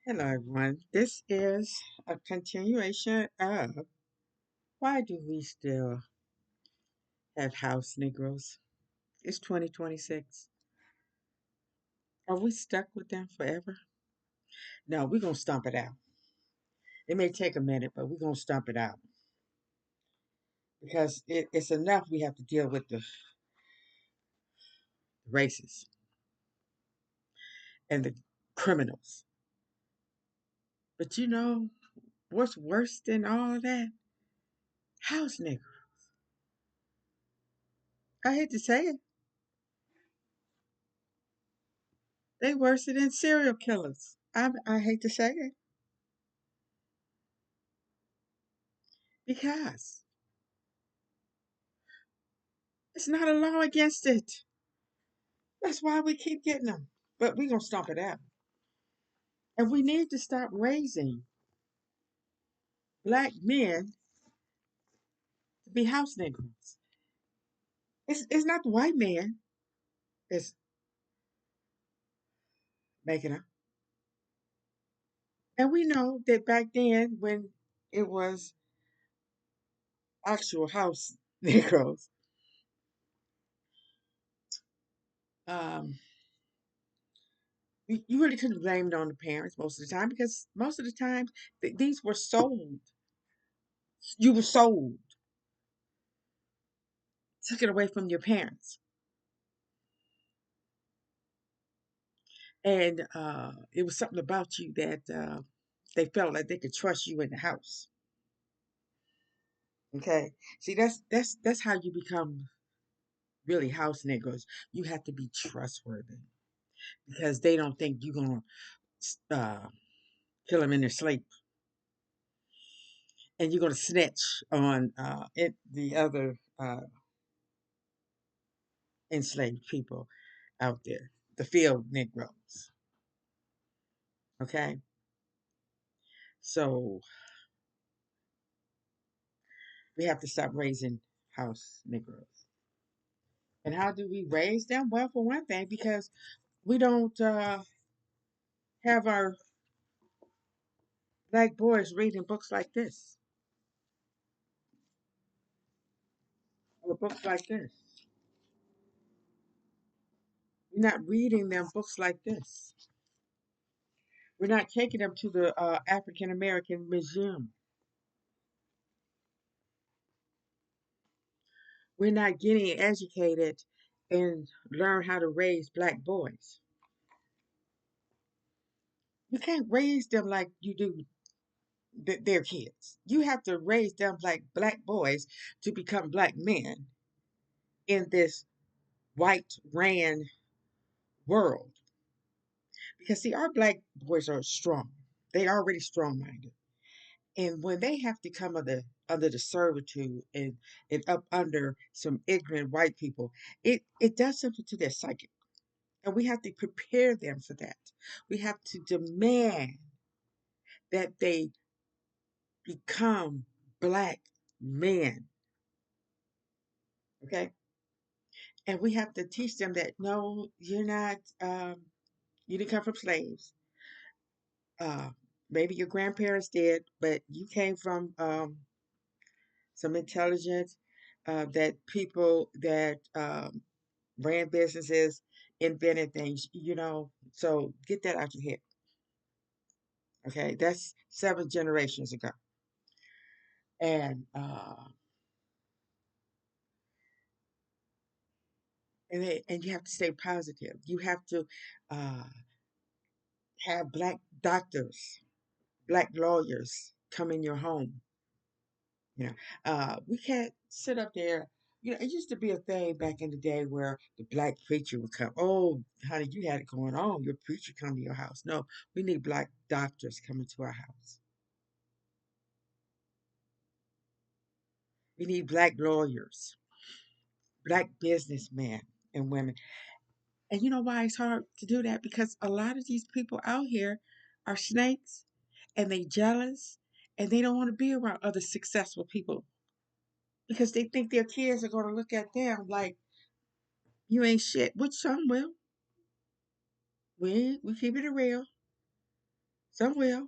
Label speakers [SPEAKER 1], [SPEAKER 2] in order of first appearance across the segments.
[SPEAKER 1] Hello, everyone. This is a continuation of why do we still have house Negroes? It's 2026. Are we stuck with them forever? No, we're going to stomp it out. It may take a minute, but we're going to stomp it out because it's enough we have to deal with the racists and the criminals. But you know what's worse than all that? House Negroes. I hate to say it, they worse than serial killers. I hate to say it because it's not a law against it. That's why we keep getting them. But we're going to stomp it out. And we need to stop raising black men to be house Negroes. It's not the white man that's making them. And we know that back then, when it was actual house Negroes, um, you really couldn't blame it on the parents most of the time because most of the time these were sold. You were sold, took it away from your parents. And it was something about you that they felt like they could trust you in the house. Okay, see that's how you become really house niggas. You have to be trustworthy because they don't think you're gonna uh, kill them in their sleep, and you're gonna snitch on the other enslaved people out there, the field Negroes. Okay, so we have to stop raising house Negroes. And how do we raise them? Well, for one thing, because we don't have our black boys reading books like this or books like this. We're not reading them books like this. We're not taking them to the African American Museum. We're not getting educated and learn how to raise black boys. You can't raise them like you do their kids. You have to raise them like black boys to become black men in this white ran world. Because see, our black boys are strong. They already strong minded. And when they have to come under the servitude and up under some ignorant white people, it does something to their psychic. And we have to prepare them for that. We have to demand that they become black men. Okay? And we have to teach them that no, you're not you didn't come from slaves. Uh maybe your grandparents did, but you came from some intelligence that people that ran businesses invented things, so get that out your head. Okay, that's 7 generations ago. And uh and, they, and you have to stay positive. You have to uh, have black doctors, black lawyers come in your home. We can't sit up there. It used to be a thing back in the day where the black preacher would come. Oh, honey, you had it going on. Your preacher come to your house. No, we need black doctors coming to our house. We need black lawyers, black businessmen and women. And you know why it's hard to do that? Because a lot of these people out here are snakes and they jealous and they don't want to be around other successful people because they think their kids are going to look at them like you ain't shit, which some will. We keep it real. Some will.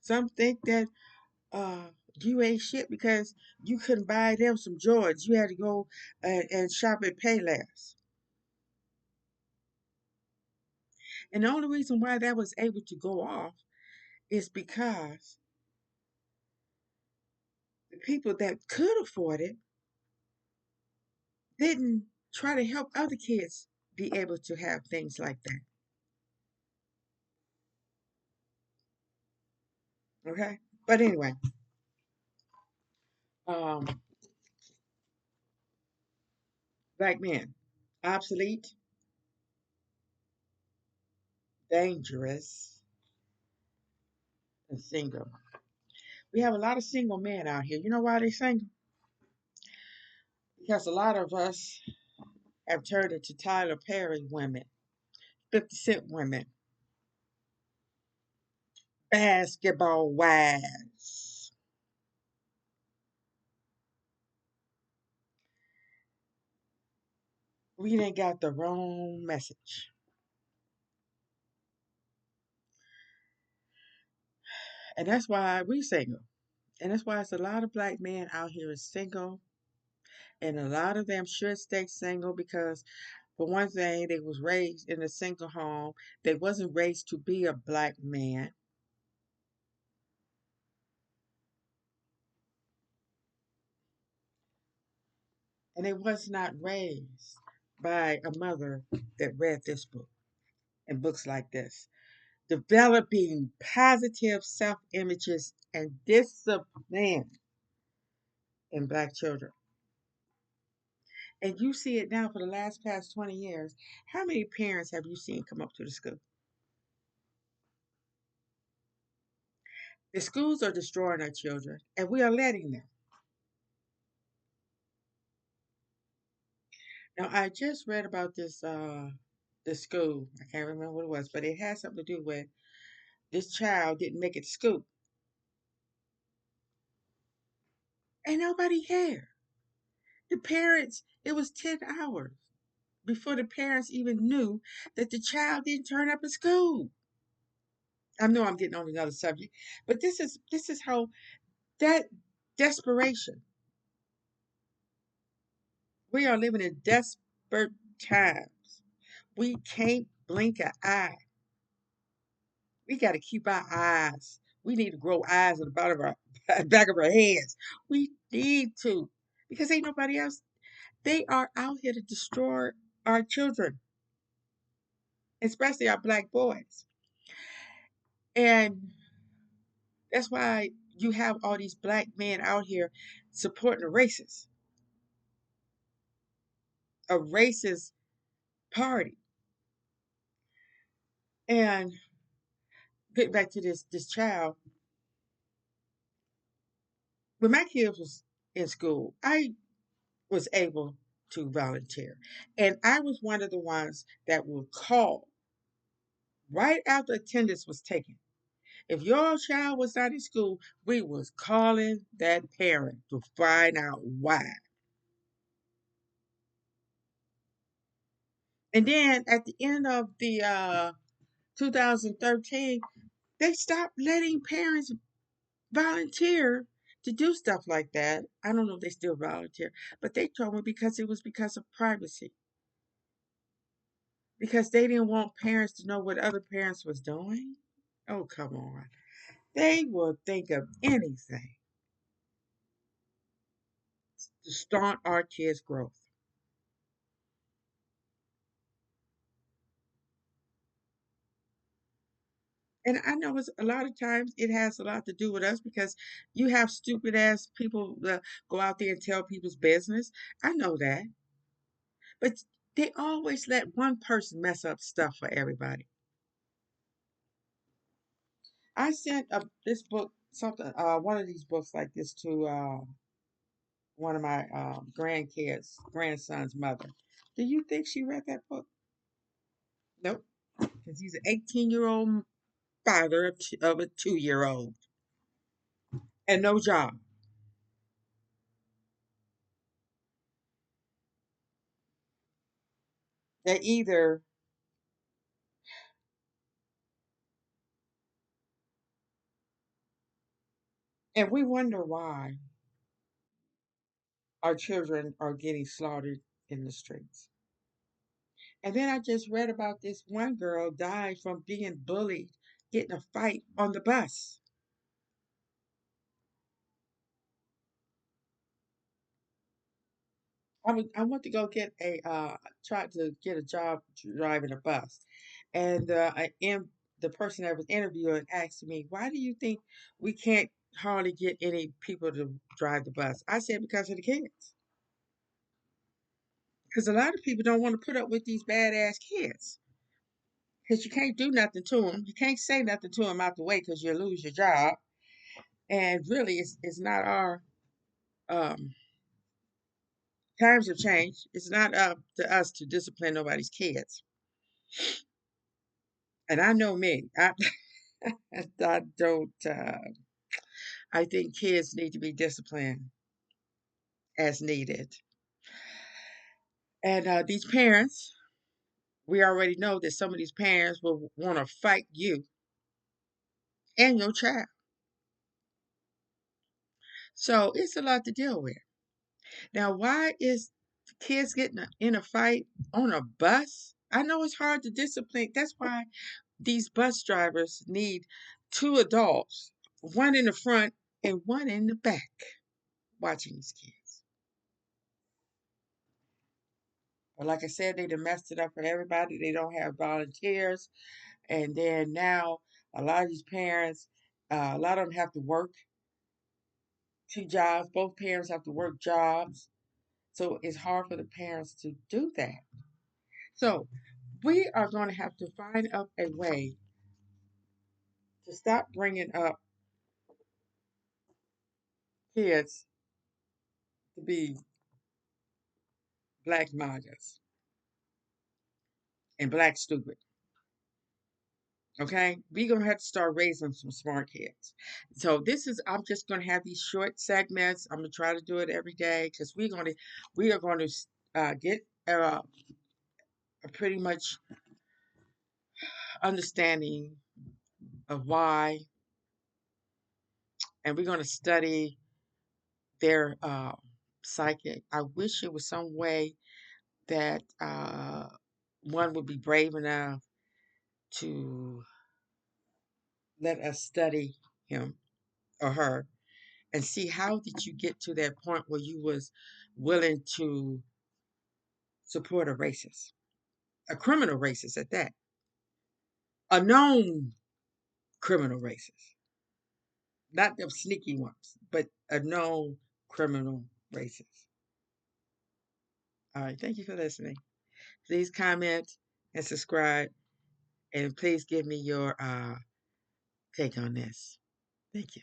[SPEAKER 1] Some think that you ain't shit because you couldn't buy them some Jordans. You had to go and shop at Payless. And the only reason why that was able to go off is because the people that could afford it didn't try to help other kids be able to have things like that. Okay? But anyway, um, black men, obsolete, dangerous, and single. We have a lot of single men out here. You know why they're single? Because a lot of us have turned into Tyler Perry women, 50 Cent women, basketball wives. We done got the wrong message. And that's why we single. And that's why it's a lot of black men out here is single. And a lot of them should stay single because for one thing, they was raised in a single home. They wasn't raised to be a black man. And they was not raised by a mother that read this book and books like this. Developing positive self images and discipline in black children. And you see it now for the last past 20 years. How many parents have you seen come up to the school? The schools are destroying our children, and we are letting them. Now, I just read about this school. I can't remember what it was, but it had something to do with this child didn't make it to school, and nobody cared. The parents, it was 10 hours before the parents even knew that the child didn't turn up at school. I know I'm getting on another subject, but this is how that desperation. We are living in desperate times. We can't blink an eye. We got to keep our eyes. We need to grow eyes at the bottom of our back of our heads. We need to, because ain't nobody else. They are out here to destroy our children, especially our black boys. And that's why you have all these black men out here supporting a racist party. And getting back to this child, when my kids was in school, I was able to volunteer. And I was one of the ones that would call right after attendance was taken. If your child was not in school, we was calling that parent to find out why. And then at the end of the 2013, they stopped letting parents volunteer to do stuff like that. I don't know if they still volunteer, but they told me because it was because of privacy. Because they didn't want parents to know what other parents was doing. Oh, come on. They will think of anything to stunt our kids' growth. And I know it's a lot of times it has a lot to do with us because you have stupid ass people that go out there and tell people's business. I know that. But they always let one person mess up stuff for everybody. I sent this book, something, one of these books like this to one of my grandson's mother. Do you think she read that book? Nope, because he's an 18-year-old father of a 2-year-old and no job. They either And we wonder why our children are getting slaughtered in the streets. And then I just read about this one girl died from being bullied, getting a fight on the bus. I went to go get a tried to get a job driving a bus, and the person that was interviewing asked me, "Why do you think we can't hardly get any people to drive the bus?" I said, "Because of the kids. Because a lot of people don't want to put up with these badass kids. Because you can't do nothing to them. You can't say nothing to them out the way because you'll lose your job. And really, it's not our um, times have changed. It's not up to us to discipline nobody's kids. And I know me. I don't. I think kids need to be disciplined as needed. And these parents, we already know that some of these parents will want to fight you and your child. So it's a lot to deal with. Now, why is kids getting in a fight on a bus? I know it's hard to discipline. That's why these bus drivers need two adults, one in the front and one in the back, watching these kids. But like I said, they done messed it up for everybody. They don't have volunteers. And then now a lot of these parents, a lot of them have to work two jobs. Both parents have to work jobs. So it's hard for the parents to do that. So we are going to have to find up a way to stop bringing up kids to be black MAGAs and black stupid. Okay, we're gonna have to start raising some smart kids. So this is I'm just gonna have these short segments. I'm gonna try to do it every day because we are going to get a pretty much understanding of why, and we're going to study their psychic. I wish it was some way that one would be brave enough to let us study him or her and see how did you get to that point where you was willing to support a racist, a criminal racist at that, a known criminal racist, not the sneaky ones, but a known criminal racist. All right, thank you for listening. Please comment and subscribe, and please give me your take on this. Thank you.